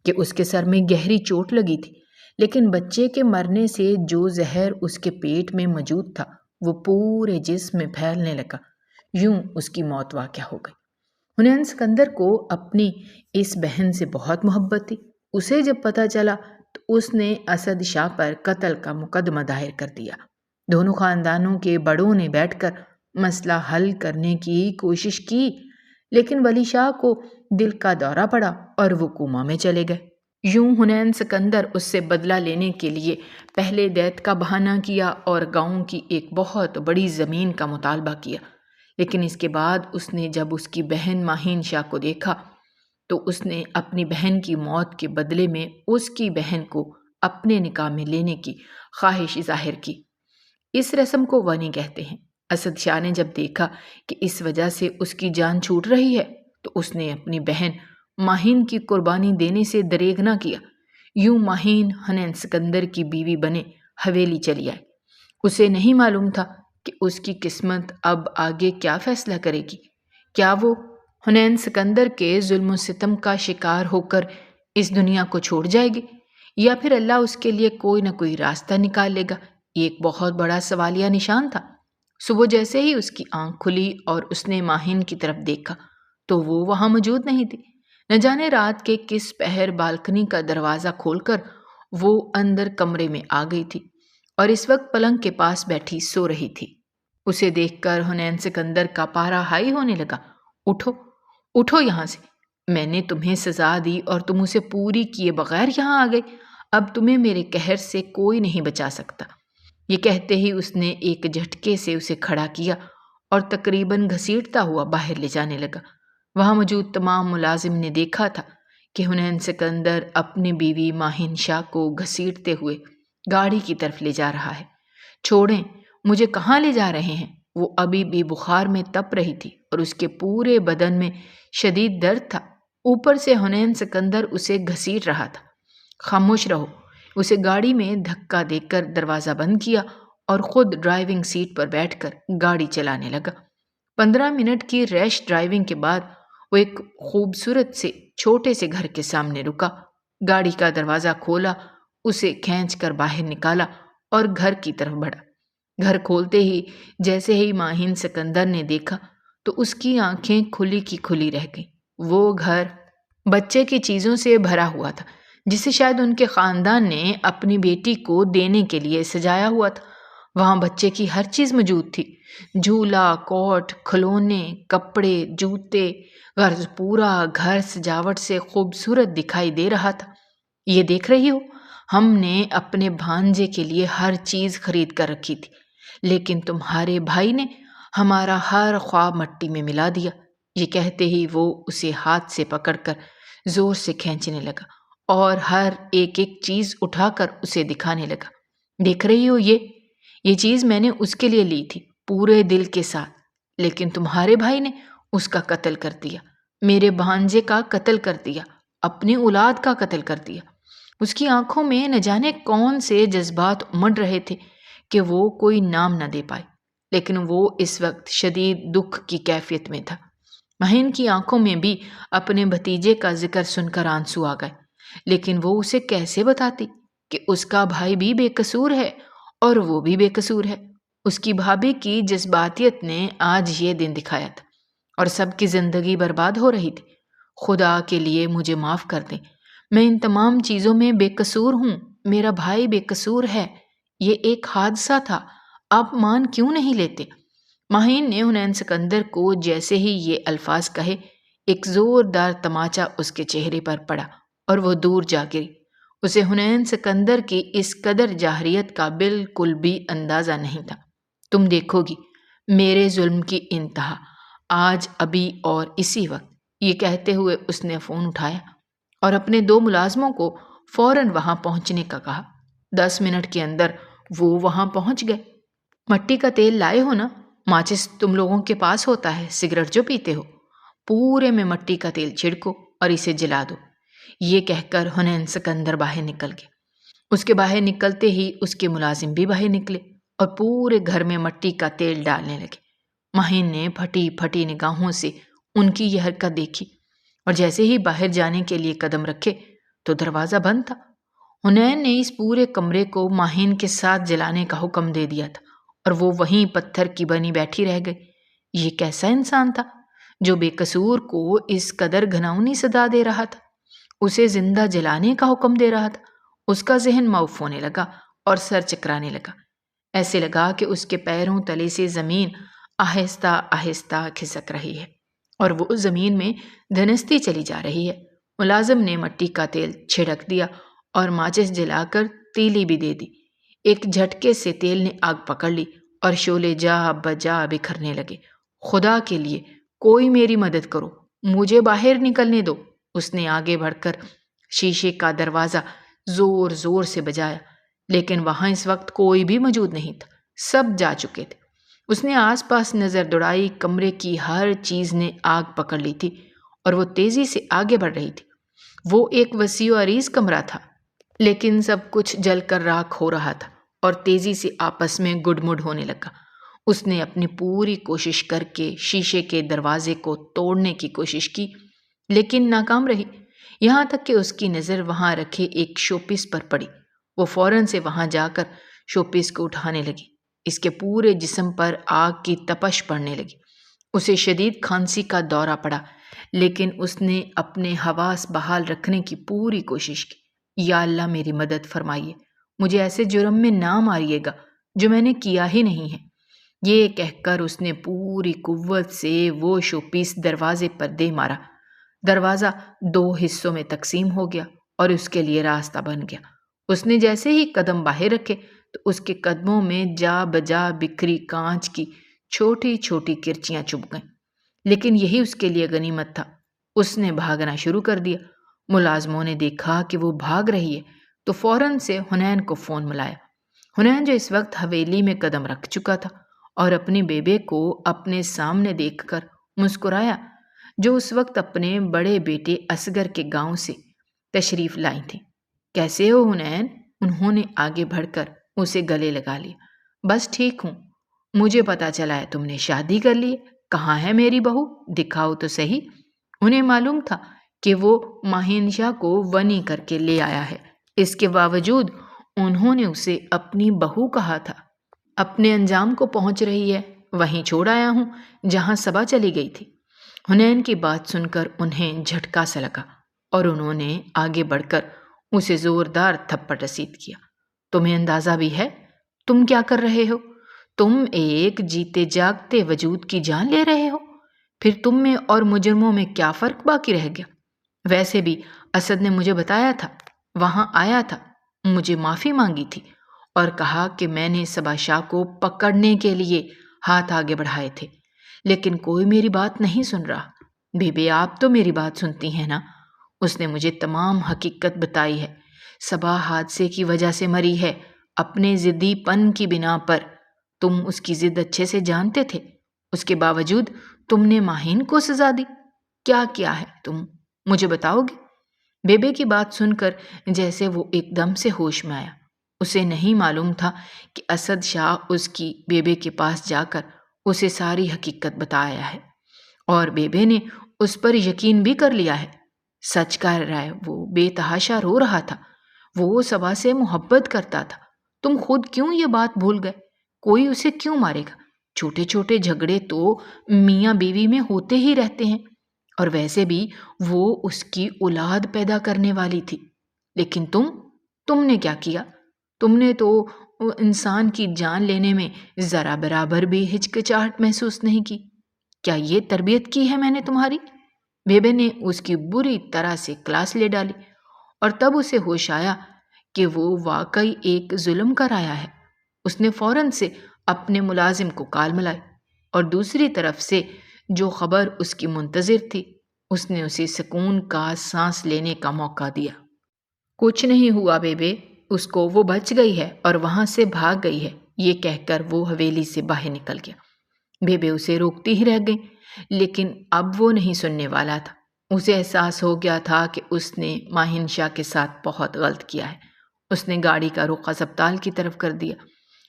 کہ اس کے سر میں گہری چوٹ لگی تھی، لیکن بچے کے مرنے سے جو زہر اس کے پیٹ میں موجود تھا وہ پورے جسم میں پھیلنے لگا، یوں اس کی موت واقع ہو گئی۔ حنین سکندر کو اپنی اس بہن سے بہت محبت تھی۔ اسے جب پتہ چلا تو اس نے اسد شاہ پر قتل کا مقدمہ دائر کر دیا۔ دونوں خاندانوں کے بڑوں نے بیٹھ کر مسئلہ حل کرنے کی کوشش کی، لیکن ولی شاہ کو دل کا دورہ پڑا اور وہ کوما میں چلے گئے۔ یوں حنین سکندر اس سے بدلہ لینے کے لیے پہلے دیت کا بہانہ کیا اور گاؤں کی ایک بہت بڑی زمین کا مطالبہ کیا، لیکن اس کے بعد اس نے جب اس کی بہن ماہین شاہ کو دیکھا تو اس نے اپنی بہن کی موت کے بدلے میں اس کی بہن کو اپنے نکاح میں لینے کی خواہش ظاہر کی۔ اس رسم کو ونی کہتے ہیں۔ اسد شاہ نے جب دیکھا کہ اس وجہ سے اس کی جان چھوٹ رہی ہے تو اس نے اپنی بہن ماہین کی قربانی دینے سے دریغ نہ کیا۔ یوں ماہین حنین سکندر کی بیوی بنے حویلی چلی آئی۔ اسے نہیں معلوم تھا کہ اس کی قسمت اب آگے کیا فیصلہ کرے گی۔ کیا وہ حنین سکندر کے ظلم و ستم کا شکار ہو کر اس دنیا کو چھوڑ جائے گی یا پھر اللہ اس کے لیے کوئی نہ کوئی راستہ نکال لے گا؟ یہ ایک بہت بڑا سوالیہ نشان تھا۔ صبح جیسے ہی اس کی آنکھ کھلی اور اس نے ماہین کی طرف دیکھا تو وہ وہاں موجود نہیں تھی۔ نہ جانے رات کے کس پہر بالکنی کا دروازہ کھول کر وہ اندر کمرے میں آ گئی تھی اور اس وقت پلنگ کے پاس بیٹھی سو رہی تھی۔ اسے دیکھ کر حنین سکندر کا پارا ہائی ہونے لگا۔ اٹھو اٹھو یہاں سے، میں نے تمہیں سزا دی اور تم اسے پوری کیے بغیر یہاں آ گئی، اب تمہیں میرے قہر سے کوئی نہیں بچا سکتا۔ یہ کہتے ہی اس نے ایک جھٹکے سے اسے کھڑا کیا اور تقریباً گھسیٹتا ہوا باہر لے جانے لگا۔ وہاں موجود تمام ملازم نے دیکھا تھا کہ حنین سکندر اپنی بیوی ماہین شاہ کو گھسیٹتے ہوئے گاڑی کی طرف لے جا رہا ہے۔ چھوڑیں، مجھے کہاں لے جا رہے ہیں؟ وہ ابھی بھی بخار میں تپ رہی تھی اور اس کے پورے بدن میں شدید درد تھا، اوپر سے حنین سکندر اسے گھسیٹ رہا تھا۔ خاموش رہو، اسے گاڑی میں دھکا دے کر دروازہ بند کیا اور خود ڈرائیونگ سیٹ پر بیٹھ کر گاڑی چلانے لگا۔ 15 منٹ کی ریش ڈرائیونگ کے بعد وہ ایک خوبصورت سے چھوٹے سے گھر کے سامنے رکا، گاڑی کا دروازہ کھولا، اسے کھینچ کر باہر نکالا اور گھر کی طرف بڑھا۔ گھر کھولتے ہی جیسے ہی ماہین سکندر نے دیکھا تو اس کی آنکھیں کھلی کی کھلی رہ گئیں۔ وہ گھر بچے کی چیزوں سے بھرا ہوا تھا جسے شاید ان کے خاندان نے اپنی بیٹی کو دینے کے لیے سجایا ہوا تھا۔ وہاں بچے کی ہر چیز موجود تھی، جھولا، کوٹ، کھلونے، کپڑے، جوتے، غرض پورا گھر سجاوٹ سے خوبصورت دکھائی دے رہا تھا۔ یہ دیکھ رہی ہو، ہم نے اپنے بھانجے کے لیے ہر چیز خرید کر رکھی تھی، لیکن تمہارے بھائی نے ہمارا ہر خواب مٹی میں ملا دیا۔ یہ کہتے ہی وہ اسے ہاتھ سے پکڑ کر زور سے کھینچنے لگا اور ہر ایک چیز اٹھا کر اسے دکھانے لگا۔ دیکھ رہی ہو، یہ چیز میں نے اس کے لیے لی تھی پورے دل کے ساتھ، لیکن تمہارے بھائی نے اس کا قتل کر دیا، میرے بھانجے کا قتل کر دیا، اپنی اولاد کا قتل کر دیا۔ اس کی آنکھوں میں نہ جانے کون سے جذبات امڑ رہے تھے کہ وہ کوئی نام نہ دے پائے، لیکن وہ اس وقت شدید دکھ کی کیفیت میں تھا۔ مہین کی آنکھوں میں بھی اپنے بھتیجے کا ذکر سن کر آنسو آ گئے، لیکن وہ اسے کیسے بتاتی کہ اس کا بھائی بھی بے قصور ہے اور وہ بھی بے قصور ہے۔ اس کی بھابھی کی جذباتیت نے آج یہ دن دکھایا تھا اور سب کی زندگی برباد ہو رہی تھی۔ خدا کے لیے مجھے معاف کر دیں، میں ان تمام چیزوں میں بے قصور ہوں، میرا بھائی بے قصور ہے، یہ ایک حادثہ تھا، آپ مان کیوں نہیں لیتے؟ ماہین نے حنین سکندر کو جیسے ہی یہ الفاظ کہے، ایک زوردار تماچا اس کے چہرے پر پڑا اور وہ دور جا گری۔ اسے حنین سکندر کی اس قدر جاہریت کا بالکل بھی اندازہ نہیں تھا۔ تم دیکھو گی میرے ظلم کی انتہا، آج، ابھی اور اسی وقت۔ یہ کہتے ہوئے اس نے فون اٹھایا اور اپنے 2 ملازموں کو فوراً وہاں پہنچنے کا کہا۔ 10 منٹ کے اندر وہ وہاں پہنچ گئے۔ مٹی کا تیل لائے ہو نا؟ ماچس تم لوگوں کے پاس ہوتا ہے، سگریٹ جو پیتے ہو، پورے میں مٹی کا تیل چھڑکو اور اسے جلا دو۔ یہ کہہ کر حنین سکندر باہر نکل گئے۔ اس کے باہر نکلتے ہی اس کے ملازم بھی باہر نکلے اور پورے گھر میں مٹی کا تیل ڈالنے لگے۔ ماہین نے پھٹی پھٹی نگاہوں سے ان کی یہ حرکت دیکھی اور جیسے ہی باہر جانے کے لیے قدم رکھے تو دروازہ بند تھا۔ حنین نے اس پورے کمرے کو ماہین کے ساتھ جلانے کا حکم دے دیا تھا اور وہ وہیں پتھر کی بنی بیٹھی رہ گئی۔ یہ کیسا انسان تھا جو بے قصور کو اس قدر گھناؤنی سزا دے رہا تھا، اسے زندہ جلانے کا حکم دے رہا تھا؟ اس کا ذہن معاف ہونے لگا اور سر چکرانے لگا۔ ایسے لگا کہ اس کے پیروں تلے سے زمین آہستہ آہستہ کھسک رہی ہے اور وہ زمین میں دھنستی چلی جا رہی ہے۔ ملازم نے مٹی کا تیل چھڑک دیا اور ماچس جلا کر تیلی بھی دے دی۔ ایک جھٹکے سے تیل نے آگ پکڑ لی اور شعلے جا بجا بکھرنے لگے۔ خدا کے لیے کوئی میری مدد کرو، مجھے باہر نکلنے دو۔ اس نے آگے بڑھ کر شیشے کا دروازہ زور زور سے بجایا، لیکن وہاں اس وقت کوئی بھی موجود نہیں تھا، سب جا چکے تھے۔ اس نے آس پاس نظر دوڑائی، کمرے کی ہر چیز نے آگ پکڑ لی تھی اور وہ تیزی سے آگے بڑھ رہی تھی۔ وہ ایک وسیع و عریض کمرہ تھا، لیکن سب کچھ جل کر راکھ ہو رہا تھا اور تیزی سے آپس میں گڈ مڈ ہونے لگا۔ اس نے اپنی پوری کوشش کر کے شیشے کے دروازے کو توڑنے کی کوشش کی، لیکن ناکام رہی، یہاں تک کہ اس کی نظر وہاں رکھے ایک شو پیس پر پڑی۔ وہ فوراً سے وہاں جا کر شو پیس کو اٹھانے لگی۔ اس کے پورے جسم پر آگ کی تپش پڑنے لگی۔ اسے شدید کھانسی کا دورہ پڑا، لیکن اس نے اپنے حواس بحال رکھنے کی پوری کوشش کی۔ یا اللہ میری مدد فرمائیے، مجھے ایسے جرم میں نہ ماریے گا جو میں نے کیا ہی نہیں ہے۔ یہ کہہ کر اس نے پوری قوت سے وہ شو پیس دروازے پر دے مارا۔ دروازہ 2 حصوں میں تقسیم ہو گیا اور اس کے لیے راستہ بن گیا۔ اس نے جیسے ہی قدم باہر رکھے تو اس کے قدموں میں جا بجا بکھری کانچ کی چھوٹی چھوٹی کرچیاں چبھ گئیں، لیکن یہی اس کے لیے غنیمت تھا۔ اس نے بھاگنا شروع کر دیا۔ ملازموں نے دیکھا کہ وہ بھاگ رہی ہے تو فوراً سے حنین کو فون ملایا۔ حنین جو اس وقت حویلی میں قدم رکھ چکا تھا اور اپنی بیبے کو اپنے سامنے دیکھ کر مسکرایا، جو اس وقت اپنے بڑے بیٹے اصغر کے گاؤں سے تشریف لائی تھیں۔ کیسے ہو حنین؟ انہوں نے آگے بڑھ کر اسے گلے لگا لیا۔ بس ٹھیک ہوں، مجھے پتا چلا ہے تم نے شادی کر لی ہے، کہاں ہے میری بہو؟ دکھاؤ تو صحیح۔ انہیں معلوم تھا کہ وہ ماہین شاہ کو ونی کر کے لے آیا ہے، اس کے باوجود انہوں نے اسے اپنی بہو کہا تھا۔ اپنے انجام کو پہنچ رہی ہے، وہیں چھوڑ آیا ہوں جہاں صبا چلی گئی تھی۔ حنین کی بات سن کر انہیں جھٹکا سا لگا اور انہوں نے آگے بڑھ کر اسے زوردار تھپڑ رسید کیا۔ تمہیں اندازہ بھی ہے تم کیا کر رہے ہو؟ تم ایک جیتے جاگتے وجود کی جان لے رہے ہو۔ پھر تم میں اور مجرموں میں کیا فرق باقی رہ گیا؟ ویسے بھی اسد نے مجھے بتایا تھا، وہاں آیا تھا، مجھے معافی مانگی تھی اور کہا کہ میں نے صبا شاہ کو پکڑنے کے لیے ہاتھ آگے بڑھائے تھے، لیکن کوئی میری بات نہیں سن رہا۔ بی بی آپ تو میری بات سنتی ہیں نا؟ اس نے مجھے تمام حقیقت بتائی ہے۔ صبا حادثے کی وجہ سے مری ہے، اپنے ضدی پن کی بنا پر۔ تم اس کی ضد اچھے سے جانتے تھے، اس کے باوجود تم نے ماہین کو سزا دی۔ کیا کیا ہے تم مجھے بتاؤ گے؟ بیبے کی بات سن کر جیسے وہ ایک دم سے ہوش میں آیا۔ اسے نہیں معلوم تھا کہ اسد شاہ اس کی بیبے کے پاس جا کر اسے ساری حقیقت بتایا ہے، اور بیبے نے اس پر یقین بھی کر لیا ہے۔ سچ کہہ رہا ہے، وہ بے تحاشا رو رہا تھا، وہ صبا سے محبت کرتا تھا۔ تم خود کیوں یہ بات بھول گئے؟ کوئی اسے کیوں مارے گا؟ چھوٹے چھوٹے جھگڑے تو میاں بیوی میں ہوتے ہی رہتے ہیں، اور ویسے بھی وہ اس کی اولاد پیدا کرنے والی تھی۔ لیکن تم نے کیا کیا؟ تم نے تو انسان کی جان لینے میں ذرا برابر بھی ہچکچاہٹ محسوس نہیں کی۔ کیا یہ تربیت کی ہے میں نے تمہاری؟ بیبے نے اس کی بری طرح سے کلاس لے ڈالی، اور تب اسے ہوش آیا کہ وہ واقعی ایک ظلم کر آیا ہے۔ اس نے فوراً سے اپنے ملازم کو کال ملائی، اور دوسری طرف سے جو خبر اس کی منتظر تھی، اس نے اسے سکون کا سانس لینے کا موقع دیا۔ کچھ نہیں ہوا بیبے، اس کو وہ بچ گئی ہے اور وہاں سے بھاگ گئی ہے، یہ کہہ کر وہ حویلی سے باہر نکل گیا۔ بیبے اسے روکتی ہی رہ گئی، لیکن اب وہ نہیں سننے والا تھا۔ اسے احساس ہو گیا تھا کہ اس نے ماہین شاہ کے ساتھ بہت غلط کیا ہے۔ اس نے گاڑی کا رخ ہسپتال کی طرف کر دیا۔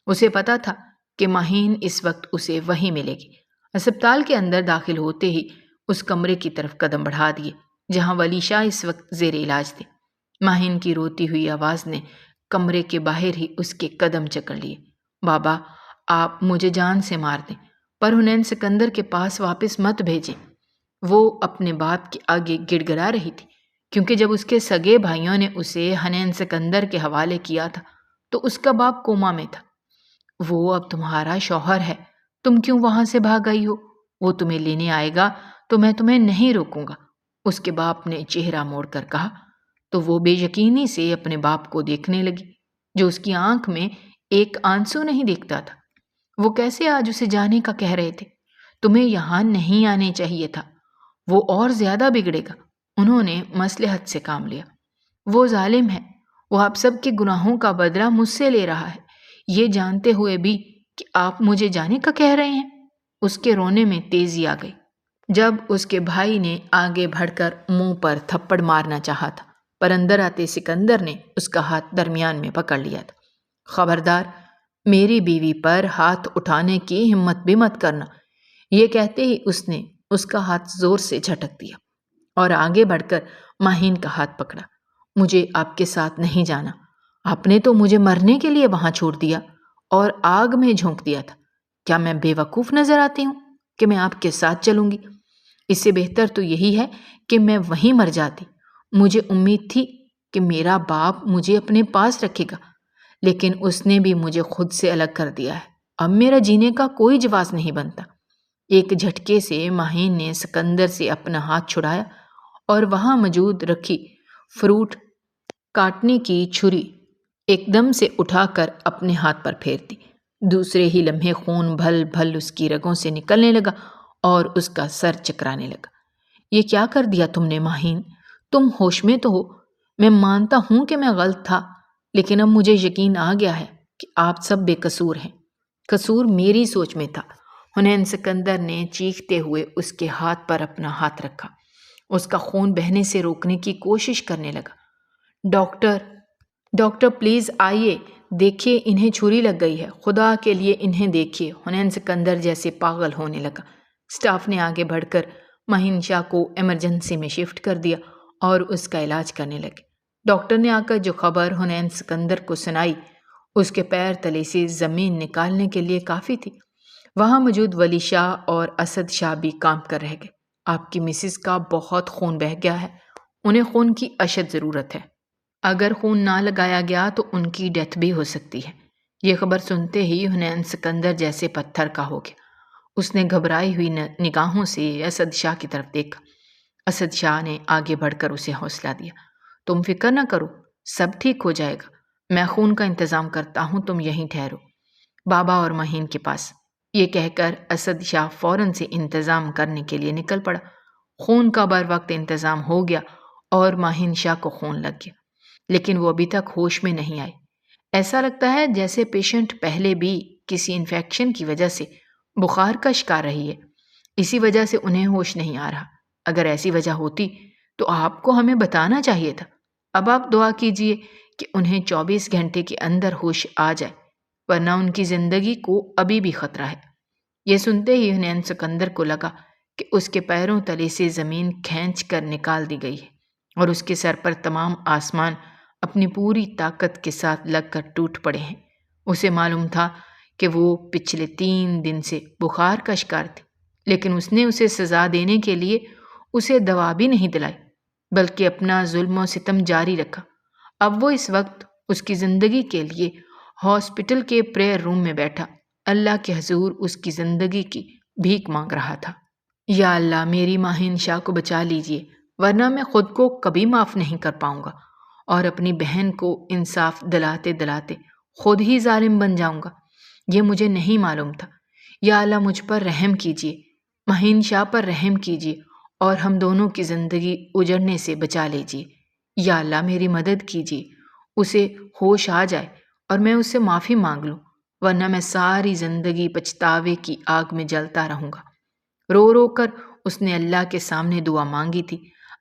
اسے پتا تھا کہ ماہین اس وقت اسے وہیں ملے گی۔ ہسپتال کے اندر داخل ہوتے ہی اس کمرے کی طرف قدم بڑھا دیے جہاں ولی شاہ اس وقت زیر علاج تھے۔ ماہین کی روتی ہوئی آواز نے کمرے کے باہر ہی اس کے قدم جکڑ لیے۔ بابا، آپ مجھے جان سے مار دیں، پر حنین سکندر کے پاس واپس مت بھیجیں۔ وہ اپنے باپ کے آگے گڑ گڑا رہی تھی، کیونکہ جب اس کے سگے بھائیوں نے اسے حنین سکندر کے حوالے کیا تھا تو اس کا باپ کوما میں تھا۔ وہ اب تمہارا شوہر ہے، تم کیوں وہاں سے بھاگ آئی ہو؟ وہ تمہیں لینے آئے گا تو میں تمہیں نہیں روکوں گا، اس کے باپ نے چہرہ موڑ کر کہا۔ تو وہ بے یقینی سے اپنے باپ کو دیکھنے لگی، جو اس کی آنکھ میں ایک آنسو نہیں دیکھتا تھا۔ وہ کیسے آج اسے جانے کا کہہ رہے تھے؟ تمہیں یہاں نہیں آنے چاہیے تھا، وہ اور زیادہ بگڑے گا۔ انہوں نے مصلحت سے کام لیا۔ وہ ظالم ہے، وہ آپ سب کے گناہوں کا بدلہ مجھ سے لے رہا ہے، یہ جانتے ہوئے بھی کہ آپ مجھے جانے کا کہہ رہے ہیں۔ اس کے رونے میں تیزی آ گئی جب اس کے بھائی نے آگے بڑھ کر منہ پر تھپڑ مارنا چاہا تھا، پر اندر آتے سکندر نے اس کا ہاتھ درمیان میں پکڑ لیا تھا۔ خبردار، میری بیوی پر ہاتھ اٹھانے کی ہمت بھی مت کرنا۔ یہ کہتے ہی اس نے اس کا ہاتھ زور سے جھٹک دیا اور آگے بڑھ کر ماہین کا ہاتھ پکڑا۔ مجھے آپ کے ساتھ نہیں جانا، آپ نے تو مجھے مرنے کے لیے وہاں چھوڑ دیا اور آگ میں جھونک دیا تھا۔ کیا میں بے وقوف نظر آتی ہوں کہ میں آپ کے ساتھ چلوں گی؟ اس سے بہتر تو یہی ہے کہ میں وہیں مر جاتی۔ مجھے امید تھی کہ میرا باپ مجھے اپنے پاس رکھے گا، لیکن اس نے بھی مجھے خود سے الگ کر دیا ہے۔ اب میرا جینے کا کوئی جواز نہیں بنتا۔ ایک جھٹکے سے ماہین نے سکندر سے اپنا ہاتھ چھڑایا اور وہاں موجود رکھی فروٹ کاٹنے کی چھری ایک دم سے اٹھا کر اپنے ہاتھ پر پھیر دی۔ دوسرے ہی لمحے خون بھل بھل اس کی رگوں سے نکلنے لگا اور اس کا سر چکرانے لگا۔ یہ کیا کر دیا تم نے ماہین؟ تم ہوش میں تو ہو؟ میں مانتا ہوں کہ میں غلط تھا، لیکن اب مجھے یقین آ گیا ہے کہ آپ سب بے قصور ہیں۔ قصور میری سوچ میں تھا۔ حنین سکندر نے چیختے ہوئے اس کے ہاتھ پر اپنا ہاتھ رکھا، اس کا خون بہنے سے روکنے کی کوشش کرنے لگا۔ ڈاکٹر پلیز آئیے، دیکھیے انہیں چھری لگ گئی ہے، خدا کے لیے انہیں دیکھیے۔ حنین سکندر جیسے پاگل ہونے لگا۔ سٹاف نے آگے بڑھ کر ماہین شاہ کو ایمرجنسی میں شفٹ کر دیا اور اس کا علاج کرنے لگے۔ ڈاکٹر نے آ کر جو خبر حنین سکندر کو سنائی، اس کے پیر تلے سے زمین نکالنے کے لیے کافی تھی۔ وہاں موجود ولی شاہ اور اسد شاہ بھی کام کر رہ گئے۔ آپ کی مسز کا بہت خون بہہ گیا ہے، انہیں خون کی اشد ضرورت ہے۔ اگر خون نہ لگایا گیا تو ان کی ڈیتھ بھی ہو سکتی ہے۔ یہ خبر سنتے ہی حنین سکندر جیسے پتھر کا ہو گیا۔ اس نے گھبرائی ہوئی نگاہوں سے اسد شاہ کی طرف دیکھا۔ اسد شاہ نے آگے بڑھ کر اسے حوصلہ دیا۔ تم فکر نہ کرو، سب ٹھیک ہو جائے گا، میں خون کا انتظام کرتا ہوں، تم یہیں ٹھہرو بابا اور مہین کے پاس۔ یہ کہہ کر اسد شاہ فوراً سے انتظام کرنے کے لیے نکل پڑا۔ خون کا بر وقت انتظام ہو گیا اور مہین شاہ کو خون لگ گیا، لیکن وہ ابھی تک ہوش میں نہیں آئے۔ ایسا لگتا ہے جیسے پیشنٹ پہلے بھی کسی انفیکشن کی وجہ سے بخار کا شکار رہی ہے، اسی وجہ سے انہیں ہوش نہیں آ رہا۔ اگر ایسی وجہ ہوتی تو آپ کو ہمیں بتانا چاہیے تھا۔ اب آپ دعا کیجئے کہ انہیں 24 گھنٹے کے اندر ہوش آ جائے، ورنہ ان کی زندگی کو ابھی بھی خطرہ ہے۔ یہ سنتے ہی حنین سکندر کو لگا کہ اس کے پیروں تلے سے زمین کھینچ کر نکال دی گئی ہے اور اس کے سر پر تمام آسمان اپنی پوری طاقت کے ساتھ لگ کر ٹوٹ پڑے ہیں۔ اسے معلوم تھا کہ وہ پچھلے 3 دن سے بخار کا شکار تھی، لیکن اس نے اسے سزا دینے کے لیے اسے دوا بھی نہیں دلائی، بلکہ اپنا ظلم و ستم جاری رکھا۔ اب وہ اس وقت اس کی زندگی کے لیے ہاسپٹل کے پریئر روم میں بیٹھا اللہ کے حضور اس کی زندگی کی بھیک مانگ رہا تھا۔ یا اللہ، میری مہین شاہ کو بچا لیجئے، ورنہ میں خود کو کبھی معاف نہیں کر پاؤں گا اور اپنی بہن کو انصاف دلاتے دلاتے خود ہی ظالم بن جاؤں گا۔ یہ مجھے نہیں معلوم تھا۔ یا اللہ، مجھ پر رحم کیجئے، مہین شاہ پر رحم کیجئے اور ہم دونوں کی زندگی اجڑنے سے بچا لیجئے۔ یا اللہ، میری مدد کیجئے، اسے ہوش آ جائے اور میں اس سے معافی مانگ لوں، ورنہ میں ساری زندگی پچھتاوے کی آگ میں جلتا رہوں گا۔ رو رو کر اس نے اللہ کے سامنے دعا مانگی تھی۔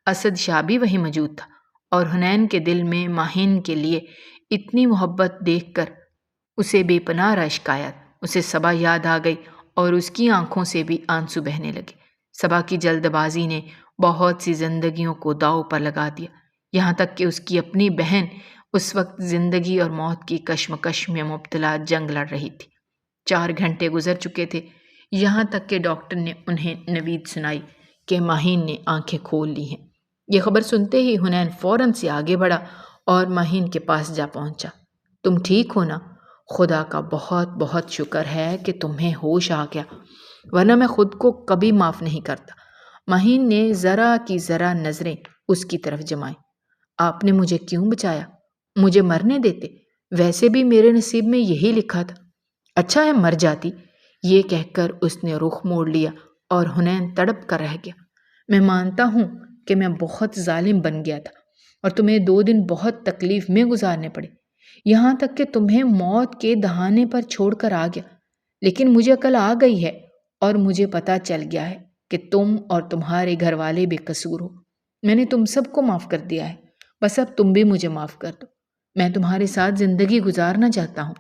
اسد شاہ بھی وہیں موجود تھا اور حنین کے دل میں مہین کے لیے اتنی محبت دیکھ کر اسے بے پناہ رشک آیا۔ اسے صبا یاد آ گئی اور اس کی آنکھوں سے بھی آنسو بہنے لگے۔ صبا کی جلد بازی نے بہت سی زندگیوں کو داؤ پر لگا دیا، یہاں تک کہ اس کی اپنی بہن اس وقت زندگی اور موت کی کشمکش میں مبتلا جنگ لڑ رہی تھی۔ 4 گھنٹے گزر چکے تھے، یہاں تک کہ ڈاکٹر نے انہیں نوید سنائی کہ مہین نے آنکھیں کھول لی ہیں۔ یہ خبر سنتے ہی حنین فوراً سے آگے بڑھا اور مہین کے پاس جا پہنچا۔ تم ٹھیک ہو نا؟ خدا کا بہت بہت شکر ہے کہ تمہیں ہوش آ گیا، ورنہ میں خود کو کبھی معاف نہیں کرتا۔ مہین نے ذرا کی ذرا نظریں اس کی طرف جمائیں۔ آپ نے مجھے کیوں بچایا؟ مجھے مرنے دیتے، ویسے بھی میرے نصیب میں یہی لکھا تھا۔ اچھا ہے مر جاتی۔ یہ کہہ کر اس نے رخ موڑ لیا اور حنین تڑپ کر رہ گیا۔ میں مانتا ہوں کہ میں بہت ظالم بن گیا تھا اور تمہیں 2 دن بہت تکلیف میں گزارنے پڑے، یہاں تک کہ تمہیں موت کے دہانے پر چھوڑ کر آ گیا، لیکن مجھے عقل آ گئی ہے اور مجھے پتہ چل گیا ہے کہ تم اور تمہارے گھر والے بے قصور ہو۔ میں نے تم سب کو معاف کر دیا ہے، بس اب تم بھی مجھے معاف کر دو۔ میں تمہارے ساتھ زندگی گزارنا چاہتا ہوں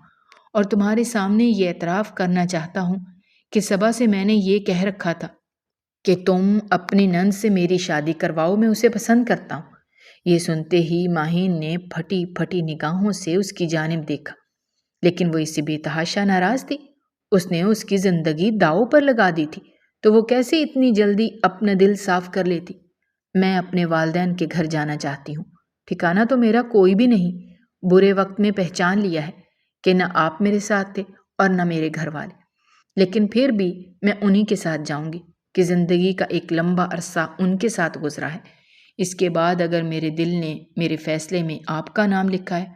اور تمہارے سامنے یہ اعتراف کرنا چاہتا ہوں کہ صبا سے میں نے یہ کہہ رکھا تھا کہ تم اپنی نند سے میری شادی کرواؤ، میں اسے پسند کرتا ہوں۔ یہ سنتے ہی مہین نے پھٹی پھٹی نگاہوں سے اس کی جانب دیکھا، لیکن وہ اس سے بے تحاشا ناراض تھی۔ اس نے اس کی زندگی داؤ پر لگا دی تھی، تو وہ کیسے اتنی جلدی اپنا دل صاف کر لیتی؟ میں اپنے والدین کے گھر جانا چاہتی ہوں، ٹھکانہ تو میرا کوئی بھی نہیں۔ برے وقت میں پہچان لیا ہے کہ نہ آپ میرے ساتھ تھے اور نہ میرے گھر والے، لیکن پھر بھی میں انہی کے ساتھ جاؤں گی کہ زندگی کا ایک لمبا عرصہ ان کے ساتھ گزرا ہے۔ اس کے بعد اگر میرے دل نے میرے فیصلے میں آپ کا نام لکھا ہے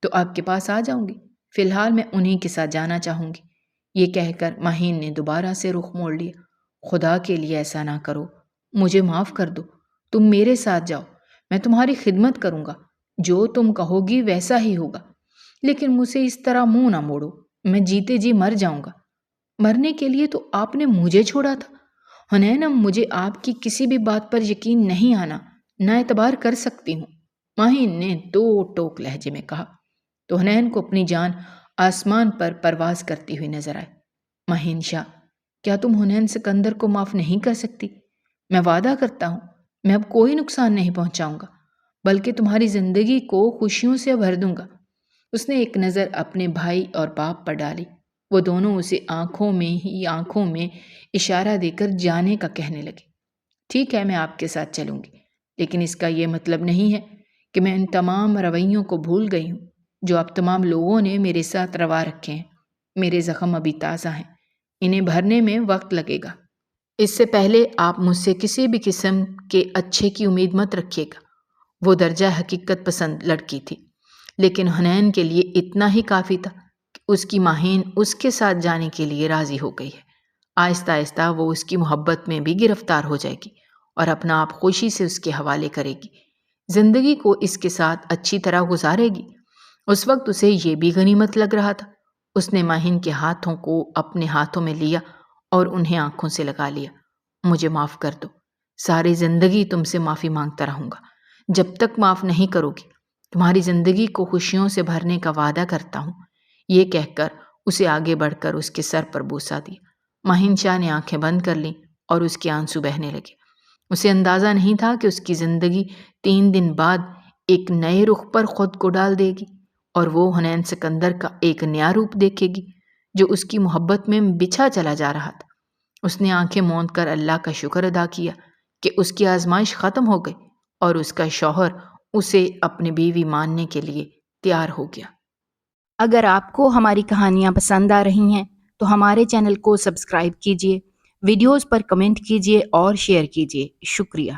تو آپ کے پاس آ جاؤں گی، فی الحال میں انہی کے ساتھ جانا چاہوں گی۔ یہ کہہ کر مہین نے دوبارہ سے رخ موڑ لیا۔ خدا کے لیے ایسا نہ کرو، مجھے معاف کر دو، تم میرے ساتھ جاؤ، میں تمہاری خدمت کروں گا، جو تم کہو گی ویسا ہی ہوگا، لیکن مجھ سے اس طرح منہ نہ موڑو، میں جیتے جی مر جاؤں گا۔ مرنے کے لیے تو آپ نے مجھے چھوڑا تھا حنین، اب مجھے آپ کی کسی بھی بات پر یقین نہیں آنا، نہ اعتبار کر سکتی ہوں، مہین نے 2 ٹوک لہجے میں کہا، تو حنین کو اپنی جان آسمان پر پرواز کرتی ہوئی نظر آئی۔ مہین شاہ، کیا تم حنین سکندر کو معاف نہیں کر سکتی؟ میں وعدہ کرتا ہوں میں اب کوئی نقصان نہیں پہنچاؤں گا، بلکہ تمہاری زندگی کو خوشیوں سے بھر دوں گا۔ اس نے ایک نظر اپنے بھائی اور باپ پر ڈالی۔ وہ دونوں اسے آنکھوں میں اشارہ دے کر جانے کا کہنے لگے۔ ٹھیک ہے، میں آپ کے ساتھ چلوں گی، لیکن اس کا یہ مطلب نہیں ہے کہ میں ان تمام رویوں کو بھول گئی ہوں جو آپ تمام لوگوں نے میرے ساتھ روا رکھے ہیں۔ میرے زخم ابھی تازہ ہیں، انہیں بھرنے میں وقت لگے گا۔ اس سے پہلے آپ مجھ سے کسی بھی قسم کے اچھے کی امید مت رکھیے گا۔ وہ درجہ حقیقت پسند لڑکی تھی، لیکن حنین کے لیے اتنا ہی کافی تھا کہ اس کی ماہین اس کے ساتھ جانے کے لیے راضی ہو گئی ہے۔ آہستہ آہستہ وہ اس کی محبت میں بھی گرفتار ہو جائے گی اور اپنا آپ خوشی سے اس کے حوالے کرے گی، زندگی کو اس کے ساتھ اچھی طرح گزارے گی۔ اس وقت اسے یہ بھی غنیمت لگ رہا تھا۔ اس نے ماہین کے ہاتھوں کو اپنے ہاتھوں میں لیا اور انہیں آنکھوں سے لگا لیا۔ مجھے معاف کر دو، ساری زندگی تم سے معافی مانگتا رہوں گا۔ جب تک معاف نہیں کرو گی، تمہاری زندگی کو خوشیوں سے بھرنے کا وعدہ کرتا ہوں۔ یہ کہہ کر اسے آگے بڑھ کر اس کے سر پر بوسہ دیا۔ ماہین شاہ نے آنکھیں بند کر لیں اور اس کے آنسو بہنے لگے۔ اسے اندازہ نہیں تھا کہ اس کی زندگی 3 دن بعد ایک نئے رخ پر خود کو ڈال دے گی اور وہ حنین سکندر کا ایک نیا روپ دیکھے گی جو اس کی محبت میں بچھا چلا جا رہا تھا۔ اس نے آنکھیں موند کر اللہ کا شکر ادا کیا کہ اس کی آزمائش ختم ہو گئی اور اس کا شوہر اسے اپنی بیوی ماننے کے لیے تیار ہو گیا۔ اگر آپ کو ہماری کہانیاں پسند آ رہی ہیں تو ہمارے چینل کو سبسکرائب کیجیے، ویڈیوز پر کمنٹ کیجیے اور شیئر کیجیے۔ شکریہ۔